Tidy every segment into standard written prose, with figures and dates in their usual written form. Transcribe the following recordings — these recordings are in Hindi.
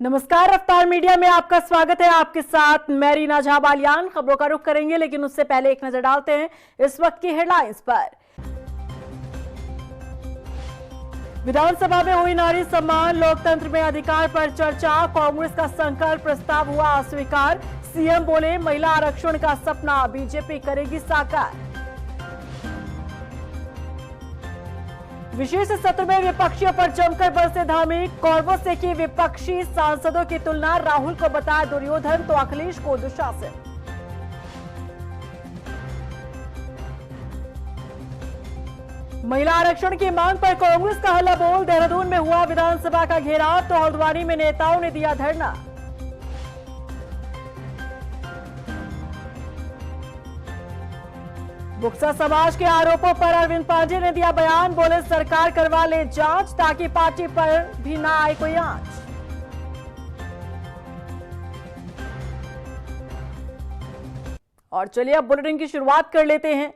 नमस्कार, रफ्तार मीडिया में आपका स्वागत है। आपके साथ मैं रीना झा बालियान। खबरों का रुख करेंगे, लेकिन उससे पहले एक नजर डालते हैं इस वक्त की हेडलाइंस पर। विधानसभा में हुई नारी सम्मान, लोकतंत्र में अधिकार पर चर्चा। कांग्रेस का संकल्प प्रस्ताव हुआ अस्वीकार। सीएम बोले, महिला आरक्षण का सपना बीजेपी करेगी साकार। विशेष सत्र में विपक्षियों पर जमकर बरसे धामी। कौरवों से की विपक्षी सांसदों की तुलना। राहुल को बताया दुर्योधन तो अखिलेश को दुशासन। महिला आरक्षण की मांग पर कांग्रेस का हल्ला बोल। देहरादून में हुआ विधानसभा का घेराव तो हल्द्वानी में नेताओं ने दिया धरना। बुक्सा समाज के आरोपों पर अरविंद पांडे ने दिया बयान। बोले, सरकार करवा ले जांच ताकि पार्टी पर भी ना आए कोई आंच। और चलिए अब बुलेटिन की शुरुआत कर लेते हैं।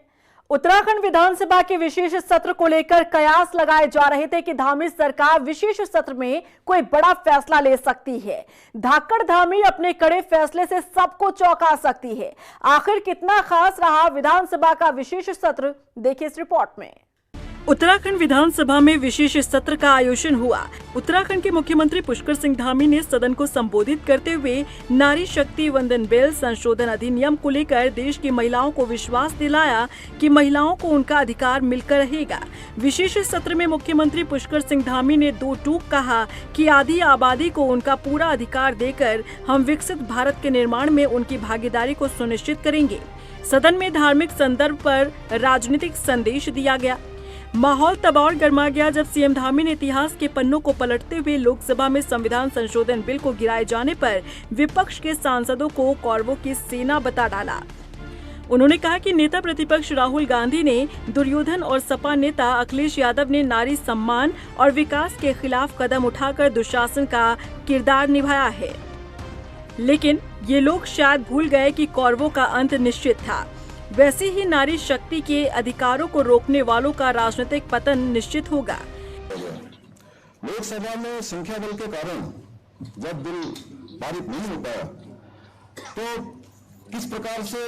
उत्तराखंड विधानसभा के विशेष सत्र को लेकर कयास लगाए जा रहे थे कि धामी सरकार विशेष सत्र में कोई बड़ा फैसला ले सकती है। धाकड़ धामी अपने कड़े फैसले से सबको चौंका सकती है। आखिर कितना खास रहा विधानसभा का विशेष सत्र, देखिए इस रिपोर्ट में। उत्तराखंड विधानसभा में विशेष सत्र का आयोजन हुआ। उत्तराखंड के मुख्यमंत्री पुष्कर सिंह धामी ने सदन को संबोधित करते हुए नारी शक्ति वंदन बिल संशोधन अधिनियम को लेकर देश की महिलाओं को विश्वास दिलाया कि महिलाओं को उनका अधिकार मिलकर रहेगा। विशेष सत्र में मुख्यमंत्री पुष्कर सिंह धामी ने दो टूक कहा कि आधी आबादी को उनका पूरा अधिकार देकर हम विकसित भारत के निर्माण में उनकी भागीदारी को सुनिश्चित करेंगे। सदन में धार्मिक संदर्भ पर राजनीतिक संदेश दिया गया। माहौल तब और गर्मा गया जब सीएम धामी ने इतिहास के पन्नों को पलटते हुए लोकसभा में संविधान संशोधन बिल को गिराए जाने पर विपक्ष के सांसदों को कौरवों की सेना बता डाला। उन्होंने कहा कि नेता प्रतिपक्ष राहुल गांधी ने दुर्योधन और सपा नेता अखिलेश यादव ने नारी सम्मान और विकास के खिलाफ कदम उठाकर दुशासन का किरदार निभाया है, लेकिन ये लोग शायद भूल गए कि कौरवों का अंत निश्चित था। वैसे ही नारी शक्ति के अधिकारों को रोकने वालों का राजनीतिक पतन निश्चित होगा। लोकसभा में संख्या बल के कारण जब बिल पारित नहीं हो पाया तो किस प्रकार से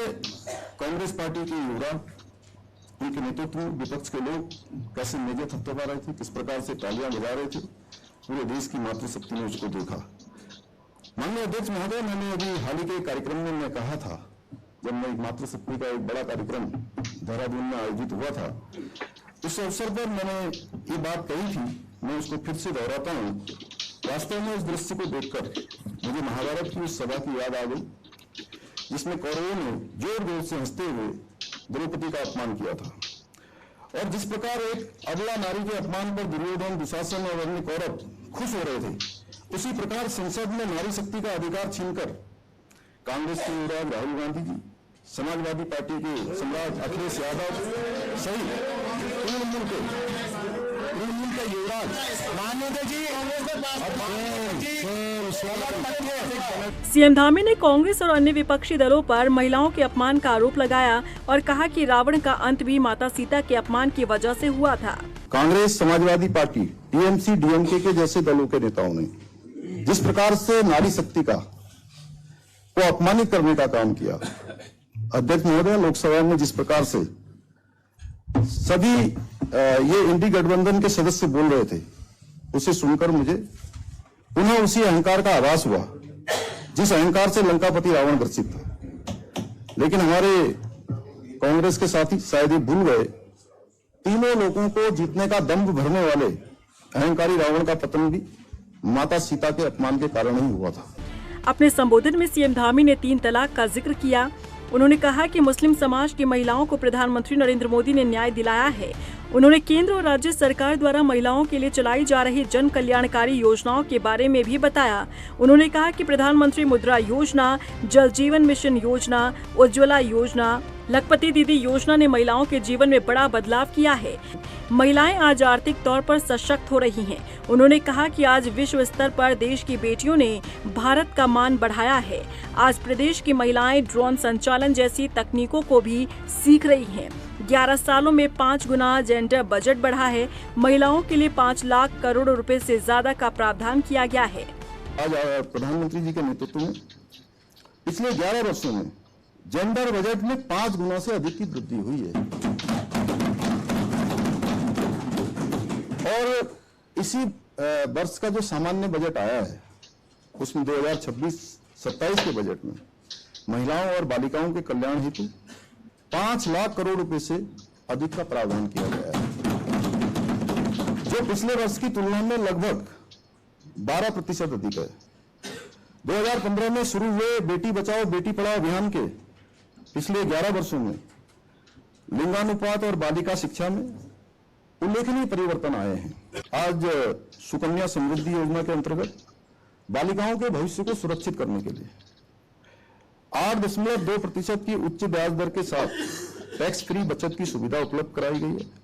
कांग्रेस पार्टी की युवा, उनके नेतृत्व में विपक्ष के लोग कैसे मेजे थपथपा रहे थे, किस प्रकार से तालियां बजा रहे थे, पूरे देश की मातृशक्ति ने उसको देखा। माननीय अध्यक्ष महोदय, मैंने अभी हाल ही के कार्यक्रम में मैं कहा था, जब मैं मातृशक्ति का एक बड़ा कार्यक्रम देहरादून में आयोजित हुआ था, उस अवसर पर मैंने ये बात कही थी, मैं उसको फिर से दोहराता हूँ। वास्तव में उस दृश्य को देखकर मुझे महाभारत की उस सभा की याद आ गई, जिसमें कौरवों ने जोर जोर से हंसते हुए द्रौपदी का अपमान किया था। और जिस प्रकार एक अबला नारी के अपमान पर दुर्योधन, दुशासन और अन्य कौरव खुश हो रहे थे, उसी प्रकार संसद में नारी शक्ति का अधिकार छीनकर कांग्रेस के युवराज राहुल गांधी जी, समाजवादी पार्टी के सम्राट अखिलेश यादव सहित तृणमूल का युवराज सीएम धामी ने कांग्रेस और अन्य विपक्षी दलों पर महिलाओं के अपमान का आरोप लगाया और कहा कि रावण का अंत भी माता सीता के अपमान की वजह से हुआ था। Congress, Samajwadi party, TMC, DMK के जैसे दलों के नेताओं ने जिस प्रकार से नारी शक्ति को अपमानित करने का काम किया, अध्यक्ष महोदय, लोकसभा में जिस प्रकार से सभी ये इंडी गठबंधन के सदस्य बोल रहे थे, उसे सुनकर मुझे पुनः उसी अहंकार का आभास हुआ जिस अहंकार से लंकापति रावण ग्रसित था। लेकिन हमारे कांग्रेस के साथी शायद ये भूल गए, तीनों लोगों को जीतने का दंभ भरने वाले अहंकारी रावण का पतन भी माता सीता के अपमान के कारण ही हुआ था। अपने संबोधन में सीएम धामी ने 3 तलाक का जिक्र किया। उन्होंने कहा कि मुस्लिम समाज की महिलाओं को प्रधानमंत्री नरेंद्र मोदी ने न्याय दिलाया है। उन्होंने केंद्र और राज्य सरकार द्वारा महिलाओं के लिए चलाई जा रही जन कल्याणकारी योजनाओं के बारे में भी बताया। उन्होंने कहा कि प्रधानमंत्री मुद्रा योजना, जल जीवन मिशन योजना, उज्ज्वला योजना, लखपति दीदी योजना ने महिलाओं के जीवन में बड़ा बदलाव किया है। महिलाएं आज आर्थिक तौर पर सशक्त हो रही हैं। उन्होंने कहा कि आज विश्व स्तर पर देश की बेटियों ने भारत का मान बढ़ाया है। आज प्रदेश की महिलाएं ड्रोन संचालन जैसी तकनीकों को भी सीख रही हैं। 11 सालों में 5 गुना जेंडर बजट बढ़ा है। महिलाओं के लिए 5 लाख करोड़ रुपए से ज्यादा का प्रावधान किया गया है। आज प्रधानमंत्री जी के नेतृत्व में पिछले 11 वर्षों में जेंडर बजट में 5 गुना से अधिक की वृद्धि हुई है। और इसी वर्ष का जो सामान्य बजट आया है उसमें 2026-27 के बजट में महिलाओं और बालिकाओं के कल्याण हेतु 5 लाख करोड़ रुपए से अधिक का प्रावधान किया गया है, जो पिछले वर्ष की तुलना में लगभग 12% अधिक है। 2015 में शुरू हुए बेटी बचाओ बेटी पढ़ाओ अभियान के पिछले 11 वर्षों में लिंगानुपात और बालिका शिक्षा में उल्लेखनीय परिवर्तन आए हैं। आज सुकन्या समृद्धि योजना के अंतर्गत बालिकाओं के भविष्य को सुरक्षित करने के लिए 8.2% की उच्च ब्याज दर के साथ टैक्स फ्री बचत की सुविधा उपलब्ध कराई गई है।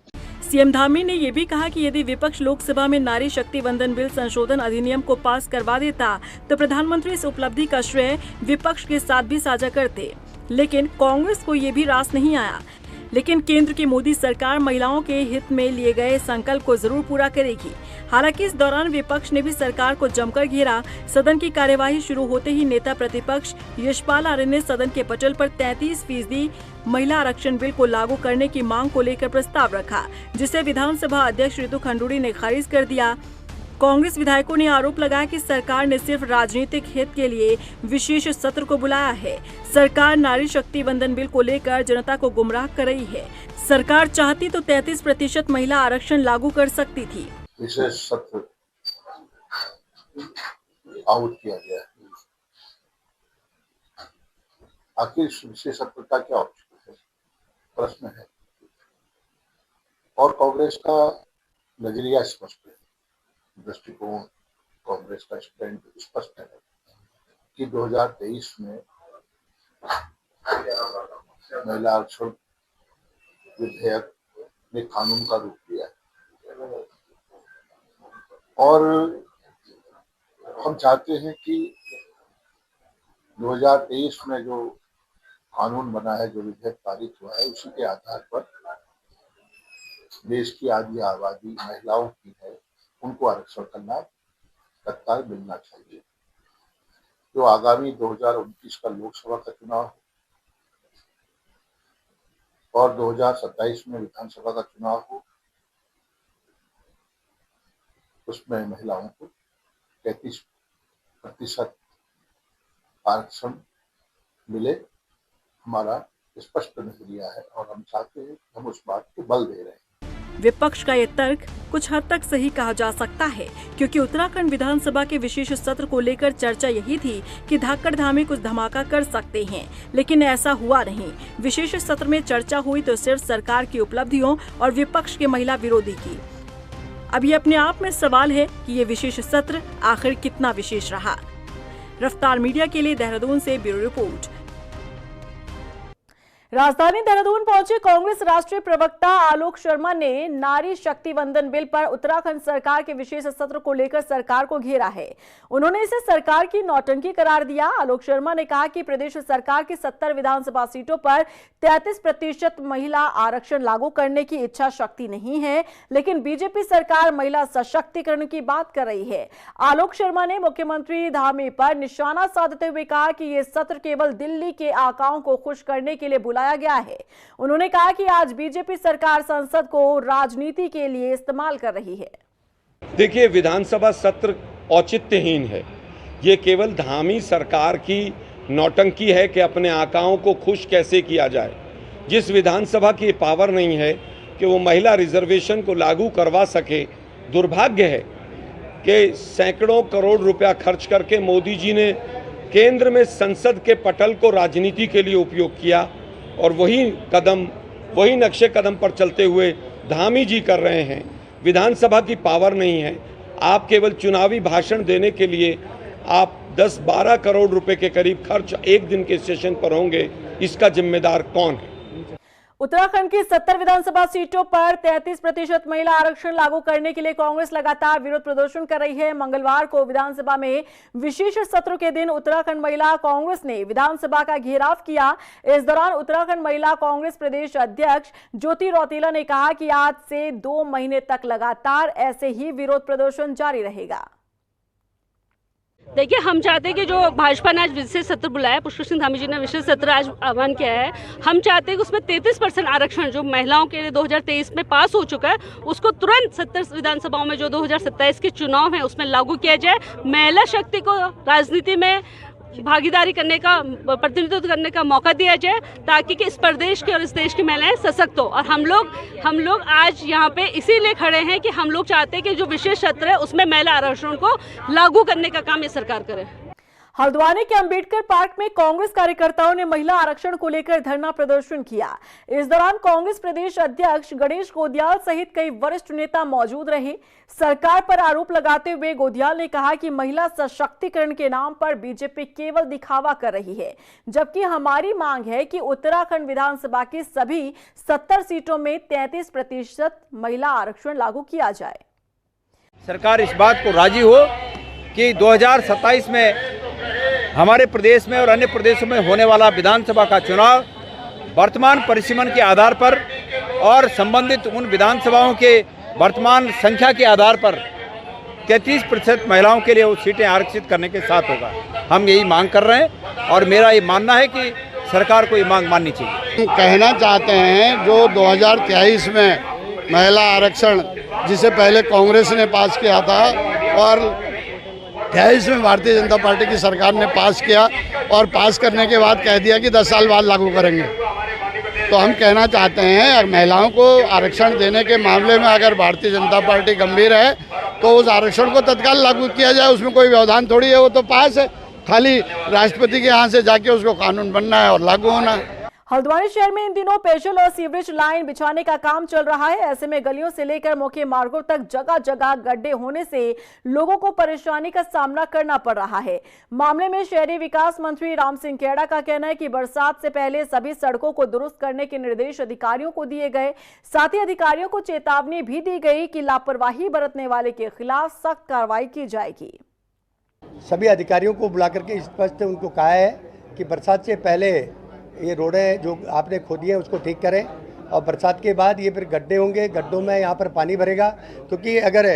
सीएम धामी ने ये भी कहा कि यदि विपक्ष लोकसभा में नारी शक्ति वंदन बिल संशोधन अधिनियम को पास करवा देता तो प्रधानमंत्री इस उपलब्धि का श्रेय विपक्ष के साथ भी साझा करते, लेकिन कांग्रेस को ये भी रास नहीं आया। लेकिन केंद्र की मोदी सरकार महिलाओं के हित में लिए गए संकल्प को जरूर पूरा करेगी। हालांकि इस दौरान विपक्ष ने भी सरकार को जमकर घेरा। सदन की कार्यवाही शुरू होते ही नेता प्रतिपक्ष यशपाल आर्य ने सदन के पटल पर 33% महिला आरक्षण बिल को लागू करने की मांग को लेकर प्रस्ताव रखा, जिसे विधानसभा अध्यक्ष रितु खंडूड़ी ने खारिज कर दिया। कांग्रेस विधायकों ने आरोप लगाया कि सरकार ने सिर्फ राजनीतिक हित के लिए विशेष सत्र को बुलाया है। सरकार नारी शक्ति वंदन बिल को लेकर जनता को गुमराह कर रही है। सरकार चाहती तो 33% महिला आरक्षण लागू कर सकती थी। विशेष सत्र आहूत किया गया है। आखिर विशेष सत्र का क्या औचित्य है, प्रश्न है। और कांग्रेस का नजरिया स्पष्ट है, दृष्टिकोण कांग्रेस का स्टैंड स्पष्ट है कि 2023 में महिला आरक्षण विधेयक ने कानून का रूप लिया है और हम चाहते हैं कि 2023 में जो कानून बना है, जो विधेयक पारित हुआ है, उसी के आधार पर देश की आधी आबादी महिलाओं की है, उनको आरक्षण का लाभ तत्काल मिलना चाहिए। जो आगामी 2029 का लोकसभा का चुनाव और 2027 में विधानसभा का चुनाव हो, उसमें महिलाओं को 33% आरक्षण मिले, हमारा स्पष्ट नजरिया है और हम चाहते हैं कि हम उस बात को बल दे रहे हैं। विपक्ष का ये तर्क कुछ हद तक सही कहा जा सकता है, क्योंकि उत्तराखंड विधानसभा के विशेष सत्र को लेकर चर्चा यही थी कि धाकड़ धामी कुछ धमाका कर सकते हैं, लेकिन ऐसा हुआ नहीं। विशेष सत्र में चर्चा हुई तो सिर्फ सरकार की उपलब्धियों और विपक्ष के महिला विरोधी की। अब ये अपने आप में सवाल है कि ये विशेष सत्र आखिर कितना विशेष रहा। रफ्तार मीडिया के लिए देहरादून से ब्यूरो रिपोर्ट। राजधानी देहरादून पहुंचे कांग्रेस राष्ट्रीय प्रवक्ता आलोक शर्मा ने नारी शक्ति वंदन बिल पर उत्तराखंड सरकार के विशेष सत्र को लेकर सरकार को घेरा है। उन्होंने इसे सरकार की नौटंकी करार दिया। आलोक शर्मा ने कहा कि प्रदेश सरकार की 70 विधानसभा सीटों पर 33% महिला आरक्षण लागू करने की इच्छा शक्ति नहीं है, लेकिन बीजेपी सरकार महिला सशक्तिकरण की बात कर रही है। आलोक शर्मा ने मुख्यमंत्री धामी पर निशाना साधते हुए कहा कि ये सत्र केवल दिल्ली के आकाओं को खुश करने के लिए बुलाया गया है। उन्होंने कहा कि आज बीजेपी सरकार संसद को राजनीति के लिए इस्तेमाल कर रही है। देखिए, विधानसभा सत्र औचित्यहीन है। ये केवल धामी सरकार की नौटंकी है कि अपने आकाओं को खुश कैसे किया जाए। जिस विधानसभा की पावर नहीं है कि वो महिला रिजर्वेशन को लागू करवा सके, दुर्भाग्य है कि सैकड़ों करोड़ रुपया खर्च करके मोदी जी ने केंद्र में संसद के पटल को राजनीति के लिए उपयोग किया और वही नक्शे कदम पर चलते हुए धामी जी कर रहे हैं। विधानसभा की पावर नहीं है। आप केवल चुनावी भाषण देने के लिए आप 10-12 करोड़ रुपए के करीब खर्च एक दिन के सेशन पर होंगे, इसका जिम्मेदार कौन है? उत्तराखंड की 70 विधानसभा सीटों पर 33% महिला आरक्षण लागू करने के लिए कांग्रेस लगातार विरोध प्रदर्शन कर रही है। मंगलवार को विधानसभा में विशेष सत्र के दिन उत्तराखंड महिला कांग्रेस ने विधानसभा का घेराव किया। इस दौरान उत्तराखंड महिला कांग्रेस प्रदेश अध्यक्ष ज्योति रौतेला ने कहा कि आज से 2 महीने तक लगातार ऐसे ही विरोध प्रदर्शन जारी रहेगा। देखिए, हम चाहते हैं कि जो भाजपा ने आज विशेष सत्र बुलाया, पुष्कर सिंह धामी जी ने विशेष सत्र आज आह्वान किया है, हम चाहते हैं कि उसमें 33% आरक्षण जो महिलाओं के लिए 2023 में पास हो चुका है, उसको तुरंत 70 विधानसभाओं में जो 2027 के चुनाव हैं उसमें लागू किया जाए। महिला शक्ति को राजनीति में भागीदारी करने का, प्रतिनिधित्व करने का मौका दिया जाए, ताकि कि इस प्रदेश के और इस देश की महिलाएं सशक्त हो। और हम लोग आज यहाँ पे इसीलिए खड़े हैं कि हम लोग चाहते हैं कि जो विशेष सत्र है उसमें महिला आरक्षण को लागू करने का काम ये सरकार करे। हल्द्वानी के अंबेडकर पार्क में कांग्रेस कार्यकर्ताओं ने महिला आरक्षण को लेकर धरना प्रदर्शन किया। इस दौरान कांग्रेस प्रदेश अध्यक्ष गणेश गोदियाल सहित कई वरिष्ठ नेता मौजूद रहे। सरकार पर आरोप लगाते हुए गोदियाल ने कहा कि महिला सशक्तिकरण के नाम पर बीजेपी केवल दिखावा कर रही है, जबकि हमारी मांग है कि उत्तराखंड विधानसभा की सभी 70 सीटों में 33% महिला आरक्षण लागू किया जाए। सरकार इस बात को राजी हो कि 2027 में हमारे प्रदेश में और अन्य प्रदेशों में होने वाला विधानसभा का चुनाव वर्तमान परिसीमन के आधार पर और संबंधित उन विधानसभाओं के वर्तमान संख्या के आधार पर 33% महिलाओं के लिए वो सीटें आरक्षित करने के साथ होगा। हम यही मांग कर रहे हैं और मेरा ये मानना है कि सरकार को ये मांग माननी चाहिए। हम कहना चाहते हैं जो 2023 में महिला आरक्षण जिसे पहले कांग्रेस ने पास किया था और 28 में भारतीय जनता पार्टी की सरकार ने पास किया और पास करने के बाद कह दिया कि 10 साल बाद लागू करेंगे। तो हम कहना चाहते हैं महिलाओं को आरक्षण देने के मामले में अगर भारतीय जनता पार्टी गंभीर है तो उस आरक्षण को तत्काल लागू किया जाए। उसमें कोई व्यवधान थोड़ी है, वो तो पास है, खाली राष्ट्रपति के यहाँ से जाके उसको कानून बनना है और लागू होना है। हल्द्वानी शहर में इन दिनों पेयजल और सीवरेज लाइन बिछाने का काम चल रहा है। ऐसे में गलियों से लेकर मुख्य मार्गों तक जगह जगह गड्ढे होने से लोगों को परेशानी का सामना करना पड़ रहा है। मामले में शहरी विकास मंत्री राम सिंह खेड़ा का कहना है कि बरसात से पहले सभी सड़कों को दुरुस्त करने के निर्देश अधिकारियों को दिए गए। साथ ही अधिकारियों को चेतावनी भी दी गई कि लापरवाही बरतने वाले के खिलाफ सख्त कार्रवाई की जाएगी। सभी अधिकारियों को बुला करके स्पष्ट उनको कहा है कि बरसात से पहले ये रोडें जो आपने खोदी है उसको ठीक करें और बरसात के बाद ये फिर गड्ढे होंगे, गड्ढों में यहाँ पर पानी भरेगा, क्योंकि अगर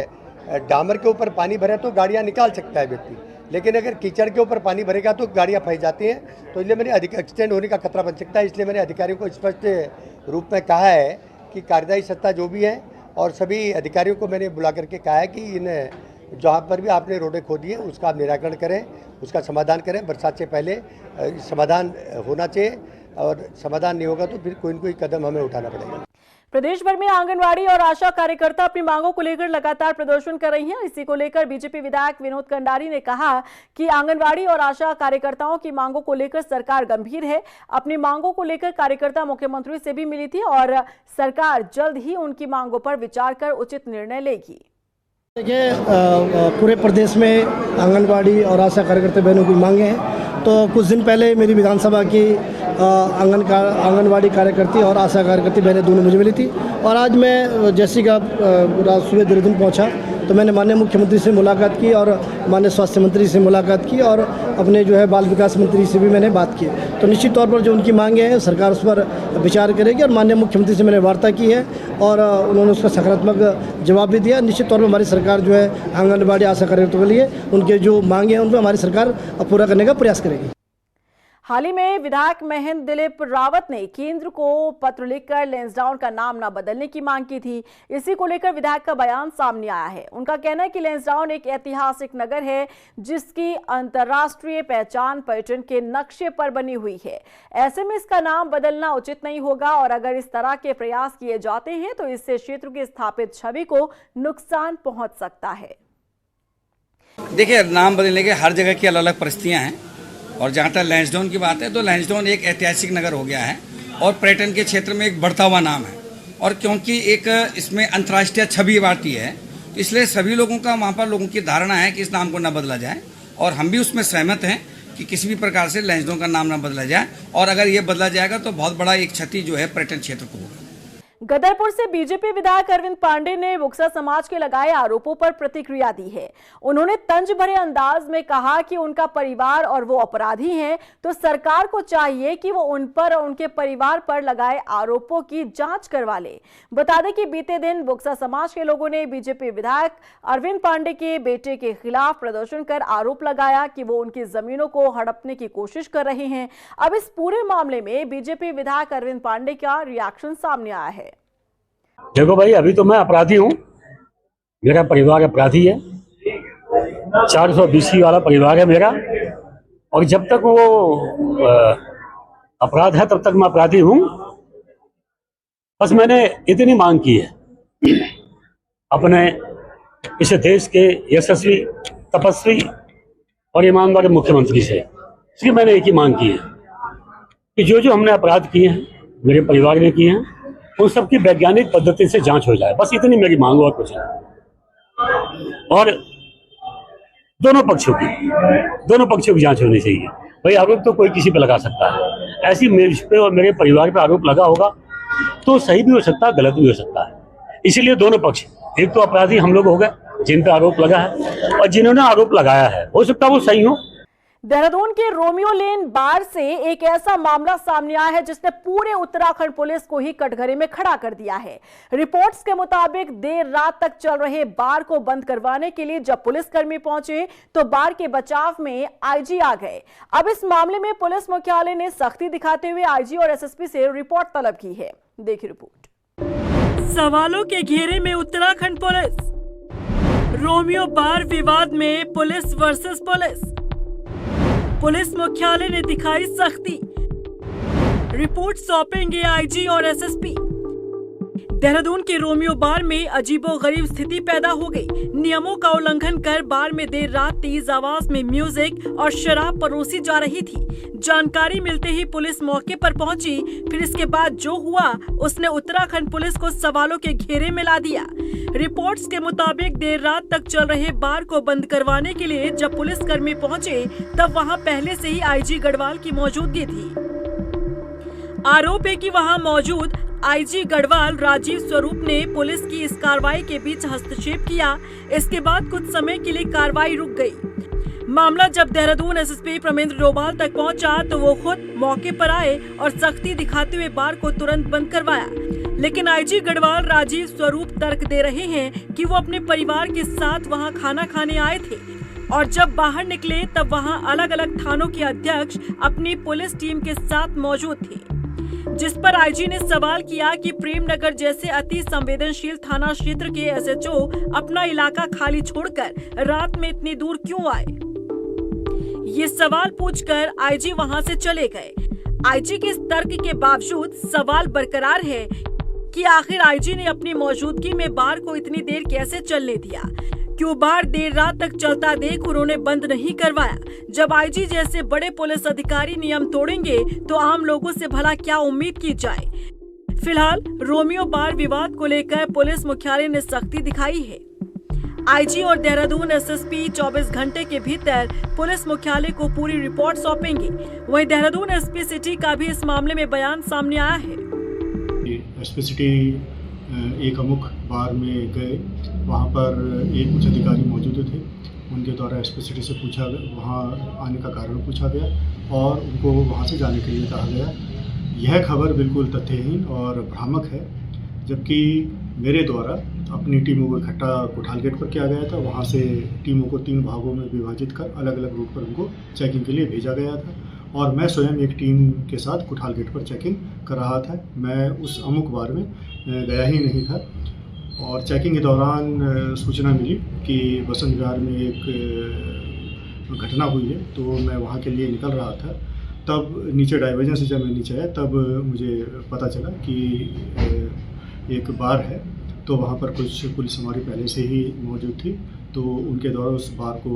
डामर के ऊपर पानी भरे तो गाड़ियाँ निकाल सकता है व्यक्ति, लेकिन अगर कीचड़ के ऊपर पानी भरेगा तो गाड़ियाँ फंस जाती हैं। तो इसलिए मैंने एक्सीडेंट होने का खतरा बन सकता है। इसलिए मैंने अधिकारियों को स्पष्ट रूप में कहा है कि कार्यदायी सत्ता जो भी है और सभी अधिकारियों को मैंने बुला करके कहा है कि इन जहाँ पर भी आपने रोडें खोदी है उसका आप निराकरण करें, उसका समाधान करें। बरसात से पहले समाधान होना चाहिए और समाधान नहीं होगा तो फिर कोई न कोई कदम हमें उठाना पड़ेगा। प्रदेश भर में आंगनवाड़ी और आशा कार्यकर्ता अपनी मांगों को लेकर लगातार प्रदर्शन कर रही हैं। इसी को लेकर बीजेपी विधायक विनोद कंडारी ने कहा कि आंगनवाड़ी और आशा कार्यकर्ताओं की मांगों को लेकर सरकार गंभीर है। अपनी मांगों को लेकर कार्यकर्ता मुख्यमंत्री से भी मिली थी और सरकार जल्द ही उनकी मांगों पर विचार कर उचित निर्णय लेगी। देखिए, पूरे प्रदेश में आंगनवाड़ी और आशा कार्यकर्ता बहनों की मांगे हैं। तो कुछ दिन पहले मेरी विधानसभा की आंगनवाड़ी कार्यकर्ती और आशा कार्यकर्ती बहनें दोनों मुझे मिली थी और आज मैं जैसे कि रात सुबह देहरादून पहुंचा तो मैंने माननीय मुख्यमंत्री से मुलाकात की और माननीय स्वास्थ्य मंत्री से मुलाकात की और अपने जो है बाल विकास मंत्री से भी मैंने बात की। तो निश्चित तौर पर जो उनकी मांगे हैं सरकार उस पर विचार करेगी और माननीय मुख्यमंत्री से मैंने वार्ता की है और उन्होंने उसका सकारात्मक जवाब भी दिया। निश्चित तौर पर हमारी सरकार जो है आंगनबाड़ी आशा कार्यकर्ताओं के लिए उनके जो मांगे हैं उन पर हमारी सरकार पूरा करने का प्रयास करेगी। हाल ही में विधायक महेंद्र दिलीप रावत ने केंद्र को पत्र लिखकर लैंसडाउन का नाम न बदलने की मांग की थी। इसी को लेकर विधायक का बयान सामने आया है। उनका कहना है कि लैंसडाउन एक ऐतिहासिक नगर है जिसकी अंतर्राष्ट्रीय पहचान पर्यटन के नक्शे पर बनी हुई है। ऐसे में इसका नाम बदलना उचित नहीं होगा और अगर इस तरह के प्रयास किए जाते हैं तो इससे क्षेत्र की स्थापित छवि को नुकसान पहुंच सकता है। देखिए, नाम बदलने के हर जगह की अलग अलग परिस्थितियां हैं और जहाँ तक लैंसडाउन की बात है तो लैंसडाउन एक ऐतिहासिक नगर हो गया है और पर्यटन के क्षेत्र में एक बढ़ता हुआ नाम है और क्योंकि एक इसमें अंतर्राष्ट्रीय छवि आती है तो इसलिए सभी लोगों का वहाँ पर लोगों की धारणा है कि इस नाम को न बदला जाए और हम भी उसमें सहमत हैं कि किसी भी प्रकार से लैंसडाउन का नाम न बदला जाए और अगर ये बदला जाएगा तो बहुत बड़ा एक क्षति जो है पर्यटन क्षेत्र को होगा। गदरपुर से बीजेपी विधायक अरविंद पांडे ने बुक्सा समाज के लगाए आरोपों पर प्रतिक्रिया दी है। उन्होंने तंज भरे अंदाज में कहा कि उनका परिवार और वो अपराधी हैं, तो सरकार को चाहिए कि वो उन पर और उनके परिवार पर लगाए आरोपों की जांच करवा ले। बता दें कि बीते दिन बुक्सा समाज के लोगों ने बीजेपी विधायक अरविंद पांडे के बेटे के खिलाफ प्रदर्शन कर आरोप लगाया कि वो उनकी जमीनों को हड़पने की कोशिश कर रहे हैं। अब इस पूरे मामले में बीजेपी विधायक अरविंद पांडे का रिएक्शन सामने आया है। देखो भाई, अभी तो मैं अपराधी हूँ, मेरा परिवार अपराधी है, 420 वाला परिवार है मेरा, और जब तक वो अपराध है तब तक मैं अपराधी हूँ। बस मैंने इतनी मांग की है अपने इस देश के यशस्वी, तपस्वी और ईमानदार मुख्यमंत्री से। इसलिए मैंने एक ही मांग की है कि जो जो हमने अपराध किए हैं, मेरे परिवार ने किए हैं, उन सब की वैज्ञानिक पद्धति से जांच हो जाए। बस इतनी मेरी मांग और कुछ नहीं। और दोनों पक्षों की जांच होनी चाहिए। भाई आरोप तो कोई किसी पे लगा सकता है, ऐसी मेरे पे और मेरे परिवार पे आरोप लगा होगा तो सही भी हो सकता है, गलत भी हो सकता है। इसीलिए दोनों पक्ष, एक तो अपराधी हम लोग हो गए जिन पे आरोप लगा है, और जिन्होंने आरोप लगाया है हो सकता है वो सही हो। देहरादून के रोमियो लेन बार से एक ऐसा मामला सामने आया है जिसने पूरे उत्तराखंड पुलिस को ही कटघरे में खड़ा कर दिया है। रिपोर्ट्स के मुताबिक देर रात तक चल रहे बार को बंद करवाने के लिए जब पुलिसकर्मी पहुंचे तो बार के बचाव में आईजी आ गए। अब इस मामले में पुलिस मुख्यालय ने सख्ती दिखाते हुए आईजी और एसएसपी से रिपोर्ट तलब की है। देखिए रिपोर्ट। सवालों के घेरे में उत्तराखंड पुलिस। रोमियो बार विवाद में पुलिस वर्सेस पुलिस मुख्यालय ने दिखाई सख्ती, रिपोर्ट सौंपेंगे आईजी और एसएसपी। देहरादून के रोमियो बार में अजीबोगरीब स्थिति पैदा हो गई। नियमों का उल्लंघन कर बार में देर रात तेज आवाज में म्यूजिक और शराब परोसी जा रही थी। जानकारी मिलते ही पुलिस मौके पर पहुंची। फिर इसके बाद जो हुआ उसने उत्तराखंड पुलिस को सवालों के घेरे में ला दिया। रिपोर्ट्स के मुताबिक देर रात तक चल रहे बार को बंद करवाने के लिए जब पुलिसकर्मी पहुंचे तब वहां पहले से ही आईजी गढ़वाल की मौजूदगी थी। आरोप है कि वहां मौजूद आईजी गढ़वाल राजीव स्वरूप ने पुलिस की इस कार्रवाई के बीच हस्तक्षेप किया। इसके बाद कुछ समय के लिए कार्रवाई रुक गई। मामला जब देहरादून एसएसपी प्रमेंद्र डोभाल तक पहुंचा तो वो खुद मौके पर आए और सख्ती दिखाते हुए बार को तुरंत बंद करवाया। लेकिन आईजी गढ़वाल राजीव स्वरूप तर्क दे रहे हैं कि वो अपने परिवार के साथ वहां खाना खाने आए थे और जब बाहर निकले तब वहां अलग अलग थानों के अध्यक्ष अपनी पुलिस टीम के साथ मौजूद थे। जिस पर आईजी ने सवाल किया कि प्रेमनगर जैसे अति संवेदनशील थाना क्षेत्र के एसएचओ अपना इलाका खाली छोड़कर रात में इतनी दूर क्यों आए। ये सवाल पूछकर आईजी वहां से चले गए। आईजी के इस तर्क के बावजूद सवाल बरकरार है कि आखिर आईजी ने अपनी मौजूदगी में बार को इतनी देर कैसे चलने दिया। क्यों बार देर रात तक चलता देख उन्होंने बंद नहीं करवाया। जब आईजी जैसे बड़े पुलिस अधिकारी नियम तोड़ेंगे तो आम लोगों से भला क्या उम्मीद की जाए। फिलहाल रोमियो बार विवाद को लेकर पुलिस मुख्यालय ने सख्ती दिखाई है। आईजी और देहरादून एसएसपी 24 घंटे के भीतर पुलिस मुख्यालय को पूरी रिपोर्ट सौंपेंगे। वहीं देहरादून एसपी सिटी का भी इस मामले में बयान सामने आया है। एसपी सिटी एक अमुक बार में गए, वहाँ पर एक उच्च अधिकारी मौजूद थे। उनके द्वारा एसपी सिटी से पूछा गया, वहाँ आने का कारण पूछा गया और उनको वहाँ से जाने के लिए कहा गया। यह खबर बिल्कुल तथ्यहीन और भ्रामक है, जबकि मेरे द्वारा अपनी टीमों को इकट्ठा कोठाल गेट पर किया गया था। वहाँ से टीमों को 3 भागों में विभाजित कर अलग अलग रूट पर उनको चेकिंग के लिए भेजा गया था और मैं स्वयं एक टीम के साथ कोठाल गेट पर चेकिंग कर रहा था। मैं उस अमुक बार में गया ही नहीं था और चेकिंग के दौरान सूचना मिली कि बसंत विहार में एक घटना हुई है, तो मैं वहाँ के लिए निकल रहा था। तब नीचे डाइवर्जन से जब मैं नीचे आया तब मुझे पता चला कि एक बार है, तो वहाँ पर कुछ पुलिस हमारी पहले से ही मौजूद थी, तो उनके द्वारा उस बार को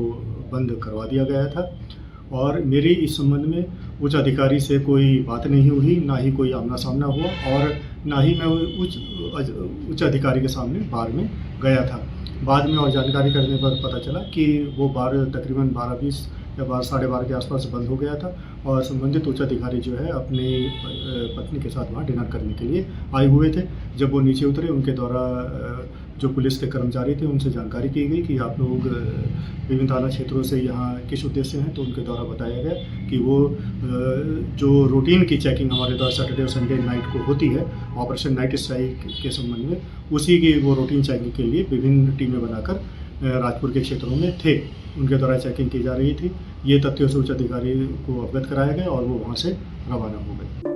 बंद करवा दिया गया था। और मेरी इस संबंध में उच्च अधिकारी से कोई बात नहीं हुई, ना ही कोई आमना सामना हुआ और ना ही मैं उच्च अधिकारी के सामने बार में गया था। बाद में और जानकारी करने पर पता चला कि वो बार तकरीबन 12-20 या 12-12:30 के आसपास बंद हो गया था और संबंधित उच्च अधिकारी जो है अपनी पत्नी के साथ वहाँ डिनर करने के लिए आए हुए थे। जब वो नीचे उतरे उनके द्वारा जो पुलिस के कर्मचारी थे उनसे जानकारी की गई कि आप लोग विभिन्न थाना क्षेत्रों से यहाँ किस उद्देश्य हैं, तो उनके द्वारा बताया गया कि वो जो रूटीन की चेकिंग हमारे द्वारा सैटरडे और संडे नाइट को होती है ऑपरेशन नाइट स्ट्राइक के संबंध में, उसी की वो रूटीन चेकिंग के लिए विभिन्न टीमें बनाकर राजपुर के क्षेत्रों में थे, उनके द्वारा चेकिंग की जा रही थी। ये तथ्यों से उच्च अधिकारी को अवगत कराया गया और वो वहाँ से रवाना हो गए।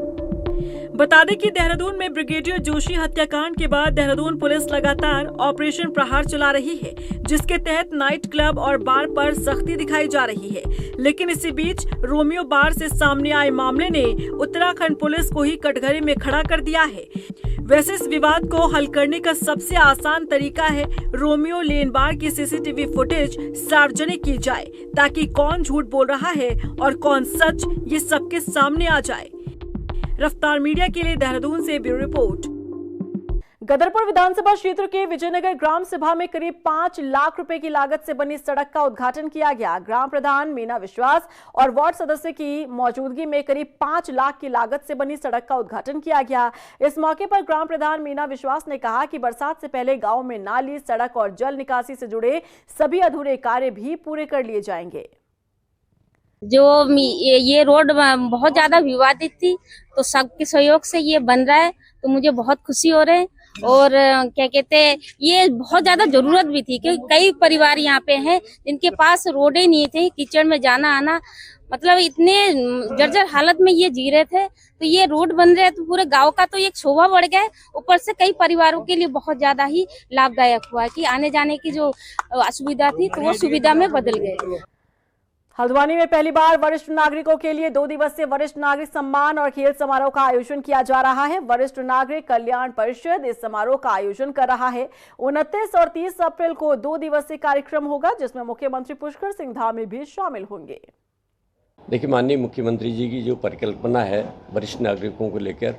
बता दें कि देहरादून में ब्रिगेडियर जोशी हत्याकांड के बाद देहरादून पुलिस लगातार ऑपरेशन प्रहार चला रही है, जिसके तहत नाइट क्लब और बार पर सख्ती दिखाई जा रही है। लेकिन इसी बीच रोमियो बार से सामने आए मामले ने उत्तराखंड पुलिस को ही कटघरे में खड़ा कर दिया है। वैसे इस विवाद को हल करने का सबसे आसान तरीका है रोमियो लेन बार की सीसीटीवी फुटेज सार्वजनिक की जाए, ताकि कौन झूठ बोल रहा है और कौन सच, ये सबके सामने आ जाए। रफ्तार मीडिया के लिए देहरादून से ब्यूरो रिपोर्ट। गदरपुर विधानसभा क्षेत्र के विजयनगर ग्राम सभा में करीब 5 लाख रुपए की लागत से बनी सड़क का उद्घाटन किया गया। ग्राम प्रधान मीना विश्वास और वार्ड सदस्य की मौजूदगी में करीब 5 लाख की लागत से बनी सड़क का उद्घाटन किया गया। इस मौके पर ग्राम प्रधान मीना विश्वास ने कहा कि बरसात से पहले गांव में नाली, सड़क और जल निकासी से जुड़े सभी अधूरे कार्य भी पूरे कर लिए जाएंगे। जो ये रोड बहुत ज्यादा विवादित थी, तो सबके सहयोग से ये बन रहा है, तो मुझे बहुत खुशी हो रहे है। और क्या कहते हैं, ये बहुत ज्यादा जरूरत भी थी, क्योंकि कई परिवार यहाँ पे हैं जिनके पास रोडे नहीं थे, कीचड़ में जाना आना, मतलब इतने जर्जर हालत में ये जी रहे थे। तो ये रोड बन रहे हैं तो पूरे गांव का तो एक शोभा बढ़ गया है। ऊपर से कई परिवारों के लिए बहुत ज्यादा ही लाभदायक हुआ है कि आने जाने की जो असुविधा थी तो वो सुविधा में बदल गई। हल्द्वानी में पहली बार वरिष्ठ नागरिकों के लिए 2 दिवसीय वरिष्ठ नागरिक सम्मान और खेल समारोह का आयोजन किया जा रहा है। वरिष्ठ नागरिक कल्याण परिषद इस समारोह का आयोजन कर रहा है। 29 और 30 अप्रैल को 2 दिवसीय कार्यक्रम होगा, जिसमें मुख्यमंत्री पुष्कर सिंह धामी भी शामिल होंगे। देखिए, माननीय मुख्यमंत्री जी की जो परिकल्पना है वरिष्ठ नागरिकों को लेकर,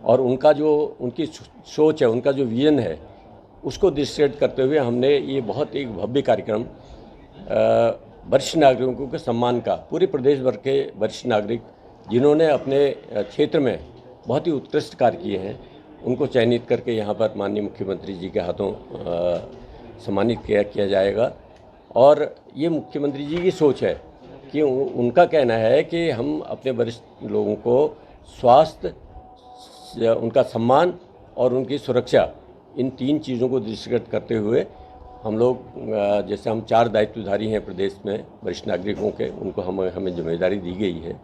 और उनका जो उनकी सोच है, उनका जो विजन है, उसको दृष्टिगत करते हुए हमने ये बहुत एक भव्य कार्यक्रम वरिष्ठ नागरिकों के सम्मान का, पूरे प्रदेश भर के वरिष्ठ नागरिक जिन्होंने अपने क्षेत्र में बहुत ही उत्कृष्ट कार्य किए हैं, उनको चयनित करके यहाँ पर माननीय मुख्यमंत्री जी के हाथों सम्मानित किया जाएगा। और ये मुख्यमंत्री जी की सोच है कि उनका कहना है कि हम अपने वरिष्ठ लोगों को स्वास्थ्य, उनका सम्मान और उनकी सुरक्षा, इन 3 चीज़ों को दृष्टिगत करते हुए हम लोग, जैसे हम 4 दायित्वधारी हैं प्रदेश में वरिष्ठ नागरिकों के, उनको हमें जिम्मेदारी दी गई है।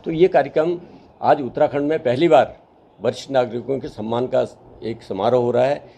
तो ये कार्यक्रम आज उत्तराखंड में पहली बार वरिष्ठ नागरिकों के सम्मान का एक समारोह हो रहा है।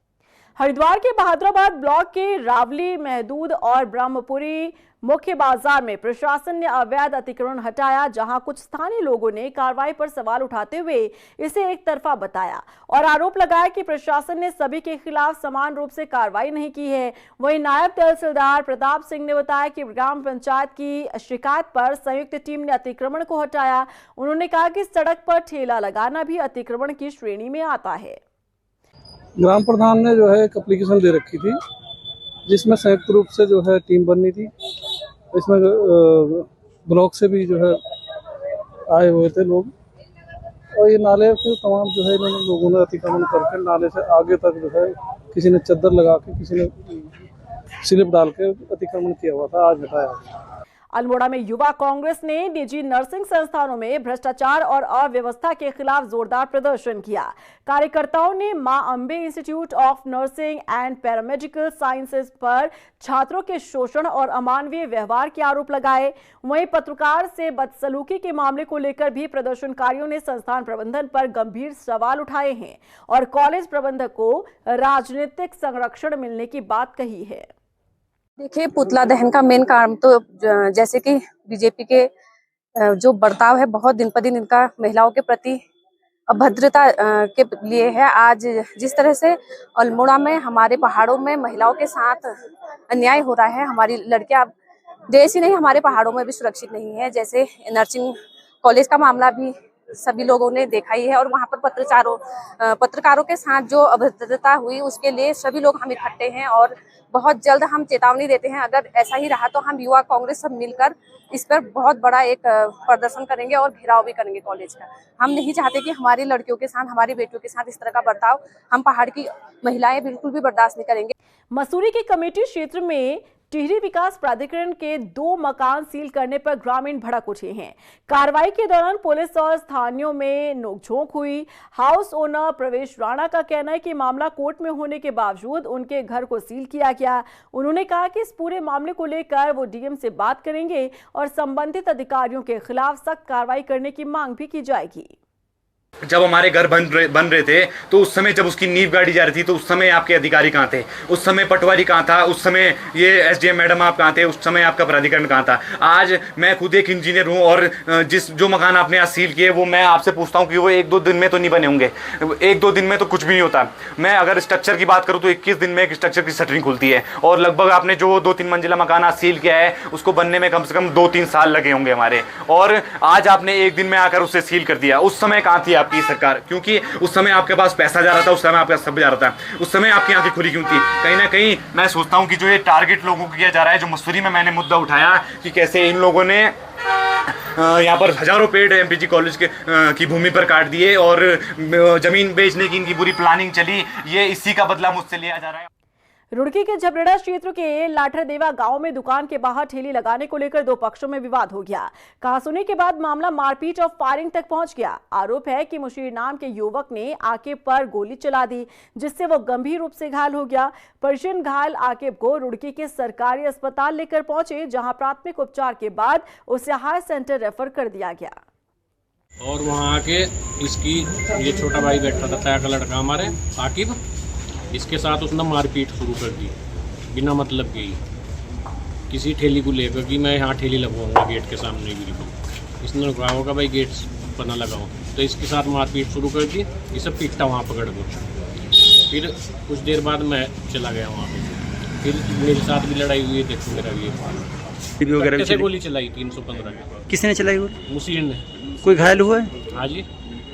हरिद्वार के बहादुराबाद ब्लॉक के रावली, महदूद और ब्रह्मपुरी मुख्य बाजार में प्रशासन ने अवैध अतिक्रमण हटाया, जहां कुछ स्थानीय लोगों ने कार्रवाई पर सवाल उठाते हुए इसे एक तरफा बताया और आरोप लगाया कि प्रशासन ने सभी के खिलाफ समान रूप से कार्रवाई नहीं की है। वहीं नायब तहसीलदार प्रताप सिंह ने बताया कि ग्राम पंचायत की शिकायत पर संयुक्त टीम ने अतिक्रमण को हटाया। उन्होंने कहा कि सड़क पर ठेला लगाना भी अतिक्रमण की श्रेणी में आता है। ग्राम प्रधान ने जो है एक एप्लीकेशन दे रखी थी, जिसमें संयुक्त रूप से जो है टीम बननी थी। इसमें ब्लॉक से भी जो है आए हुए थे लोग, और ये नाले के तमाम जो है इन्होंने लोगों ने अतिक्रमण करके नाले से आगे तक जो है किसी ने चद्दर लगा के, किसी ने स्लिप डाल के अतिक्रमण किया हुआ था, आज हटाया। अल्मोड़ा में युवा कांग्रेस ने निजी नर्सिंग संस्थानों में भ्रष्टाचार और अव्यवस्था के खिलाफ जोरदार प्रदर्शन किया। कार्यकर्ताओं ने मां Ambe institute of nursing and paramedical sciences पर छात्रों के शोषण और अमानवीय व्यवहार के आरोप लगाए। वहीं पत्रकार से बदसलूकी के मामले को लेकर भी प्रदर्शनकारियों ने संस्थान प्रबंधन पर गंभीर सवाल उठाए हैं और कॉलेज प्रबंधक को राजनीतिक संरक्षण मिलने की बात कही है। देखिए, पुतला दहन का मेन कारण तो जैसे कि बीजेपी के जो बर्ताव है, बहुत दिन पर दिन इनका महिलाओं के प्रति अभद्रता के लिए है। आज जिस तरह से अल्मोड़ा में हमारे पहाड़ों में महिलाओं के साथ अन्याय हो रहा है, हमारी लड़कियां देश ही नहीं हमारे पहाड़ों में भी सुरक्षित नहीं है। जैसे नर्सिंग कॉलेज का मामला भी सभी लोगों ने देखा ही है। और वहाँ पर पत्रकारों के साथ जो अभद्रता हुई उसके लिए सभी लोग हम इकट्ठे हैं और बहुत जल्द हम चेतावनी देते हैं, अगर ऐसा ही रहा तो हम युवा कांग्रेस सब मिलकर इस पर बहुत बड़ा एक प्रदर्शन करेंगे और घेराव भी करेंगे कॉलेज का। हम नहीं चाहते कि हमारी लड़कियों के साथ, हमारी बेटियों के साथ इस तरह का बर्ताव हम पहाड़ की महिलाएं बिल्कुल भी बर्दाश्त नहीं करेंगे। मसूरी के कमेटी क्षेत्र में टिहरी विकास प्राधिकरण के 2 मकान सील करने पर ग्रामीण भड़क उठे हैं। कार्रवाई के दौरान पुलिस और स्थानीयों में नोकझोंक हुई। हाउस ओनर प्रवेश राणा का कहना है कि मामला कोर्ट में होने के बावजूद उनके घर को सील किया गया। उन्होंने कहा कि इस पूरे मामले को लेकर वो डीएम से बात करेंगे और संबंधित अधिकारियों के खिलाफ सख्त कार्रवाई करने की मांग भी की जाएगी। जब हमारे घर बन रहे थे तो उस समय जब उसकी नींव गाड़ी जा रही थी तो उस समय आपके अधिकारी कहाँ थे? उस समय पटवारी कहाँ था? उस समय ये एसडीएम मैडम आप कहाँ थे? उस समय आपका प्राधिकरण कहाँ था? आज मैं खुद एक इंजीनियर हूँ और जो मकान आपने यहाँ सील किए वो मैं आपसे पूछता हूँ कि वो 1-2 दिन में तो नहीं बने होंगे। 1-2 दिन में तो कुछ भी नहीं होता। मैं अगर स्ट्रक्चर की बात करूँ तो 21 दिन में एक स्ट्रक्चर की शटरिंग खुलती है और लगभग आपने जो 2-3 मंजिला मकान आज सील किया है उसको बनने में कम से कम 2-3 साल लगे होंगे हमारे, और आज आपने 1 दिन में आकर उसे सील कर दिया। उस समय कहाँ थी आपकी सरकार? क्योंकि उस समय आपके पास पैसा जा रहा था, उस समय आपका सब जा रहा था, उस समय आपकी आंखें खुली क्यों थी? कहीं ना कहीं मैं सोचता हूं कि जो ये टारगेट लोगों को किया जा रहा है, जो मसूरी में मैंने मुद्दा उठाया कि कैसे इन लोगों ने यहाँ पर हजारों पेड़ एमपीजी कॉलेज की भूमि पर काट दिए और जमीन बेचने की इनकी पूरी प्लानिंग चली, ये इसी का बदला मुझसे लिया जा रहा है। रुड़की के झबरेड़ा क्षेत्र के लाठरदेवा गांव में दुकान के बाहर ठेली लगाने को लेकर 2 पक्षों में विवाद हो गया। कहासुनी के बाद मामला मारपीट और फायरिंग तक पहुंच गया। आरोप है कि मुशीर नाम के युवक ने आकिब पर गोली चला दी, जिससे वो गंभीर रूप से घायल हो गया। परिजन घायल आकिब को रुड़की के सरकारी अस्पताल लेकर पहुंचे, जहां प्राथमिक उपचार के बाद उसे हाई सेंटर रेफर कर दिया गया। और वहाँ आके इसकी ये छोटा भाई बैठा था, ताया का लड़का हमारे आकिब, इसके साथ उसने मारपीट शुरू कर दी बिना मतलब के ही, किसी ठेली को लेकर कि मैं यहाँ ठेली लगवाऊंगा गेट के सामने बिल्कुल। इसने कहा होगा भाई गेट पर ना लगाओ, तो इसके साथ मारपीट शुरू कर दी। ये सब पीटता वहाँ पकड़ को। फिर कुछ देर बाद मैं चला गया वहाँ पे, फिर मेरे साथ भी लड़ाई हुई है। देखो मेरा ये कैसे गोली चलाई 315 के। किसने चलाई? वो मुसीर ने। कोई घायल हुआ है? हाँ जी,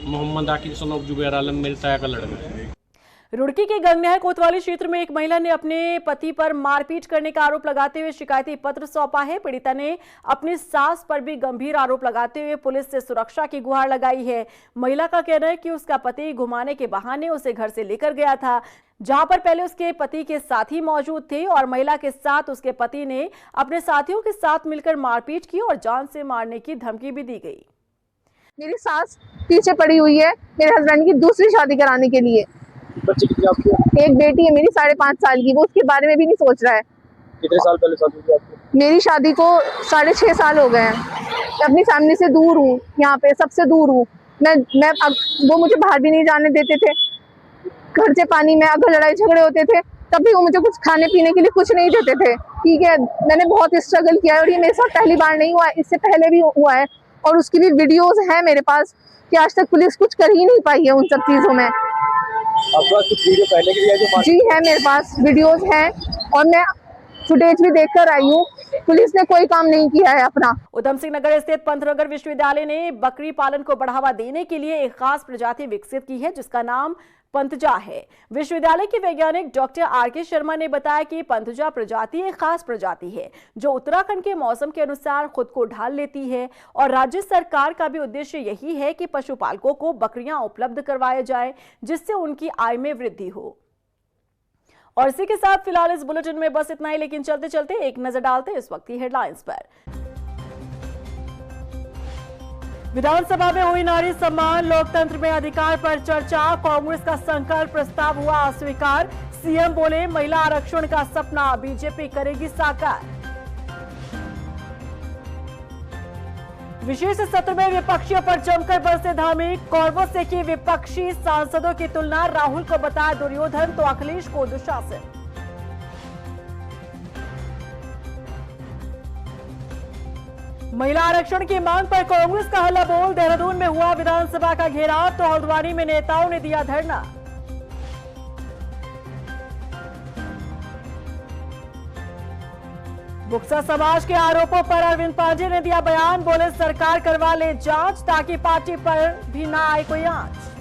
मोहम्मद आकिब सन ऑफ जुबैर आलम मेरे ताया का लड़का। रुड़की के गंगनहर कोतवाली क्षेत्र में एक महिला ने अपने पति पर मारपीट करने का आरोप लगाते हुए शिकायती पत्र सौंपा है। पीड़िता ने अपनी सास पर भी गंभीर आरोप लगाते हुए पुलिस से सुरक्षा की गुहार लगाई है। महिला का कहना है कि उसका पति घुमाने के बहाने उसे घर से लेकर गया था, जहां पर पहले उसके पति के साथी मौजूद थे और महिला के साथ उसके पति ने अपने साथियों के साथ मिलकर मारपीट की और जान से मारने की धमकी भी दी गई। मेरी सास पीछे पड़ी हुई है मेरे हस्बैंड की दूसरी शादी कराने के लिए। बच्चे कितने आपके? एक बेटी है मेरी 5.5 साल की, वो उसके बारे में भी नहीं सोच रहा है। कितने साल पहले शादी हुई आपकी? मेरी शादी को 6.5 साल हो गए हैं। मैं अपनी फैमिली से दूर हूँ, यहाँ पे सबसे दूर हूँ मैं। वो मुझे बाहर भी नहीं जाने देते थे। घर से पानी में अगर लड़ाई झगड़े होते थे तब भी वो मुझे कुछ खाने पीने के लिए कुछ नहीं देते थे। ठीक है, मैंने बहुत स्ट्रगल किया है और ये मेरे साथ पहली बार नहीं हुआ, इससे पहले भी हुआ है और उसकी भी वीडियोज हैं मेरे पास कि आज तक पुलिस कुछ कर ही नहीं पाई है उन सब चीजों में। आपके पास कुछ वीडियो पहले की भी है जो? जी है, मेरे पास वीडियोस हैं और मैं फुटेज भी देखकर आई हूँ। पुलिस ने कोई काम नहीं किया है अपना। उधम सिंह नगर स्थित पंतनगर विश्वविद्यालय ने बकरी पालन को बढ़ावा देने के लिए एक खास प्रजाति विकसित की है, जिसका नाम पंतजा है। विश्वविद्यालय के वैज्ञानिक डॉक्टर आर.के. शर्मा ने बताया कि पंतजा प्रजाति एक खास प्रजाति है जो उत्तराखंड के मौसम के अनुसार खुद को ढाल लेती है और राज्य सरकार का भी उद्देश्य यही है कि पशुपालकों को बकरियां उपलब्ध करवाया जाए, जिससे उनकी आय में वृद्धि हो। और इसी के साथ फिलहाल इस बुलेटिन में बस इतना ही, लेकिन चलते चलते एक नजर डालते हैं इस वक्त की हेडलाइंस पर। विधानसभा में हुई नारी सम्मान, लोकतंत्र में अधिकार पर चर्चा, कांग्रेस का संकल्प प्रस्ताव हुआ अस्वीकार। सीएम बोले महिला आरक्षण का सपना बीजेपी करेगी साकार। विशेष सत्र में विपक्षियों पर जमकर बरसे धामी, कौरवों से की विपक्षी सांसदों की तुलना, राहुल को बताया दुर्योधन तो अखिलेश को दुशासन। महिला आरक्षण की मांग पर कांग्रेस का हल्ला बोल, देहरादून में हुआ विधानसभा का घेराव तो हल्द्वानी में नेताओं ने दिया धरना। बुक्सा समाज के आरोपों पर अरविंद पांडे ने दिया बयान, बोले सरकार करवा ले जांच ताकि पार्टी पर भी ना आए कोई आंच।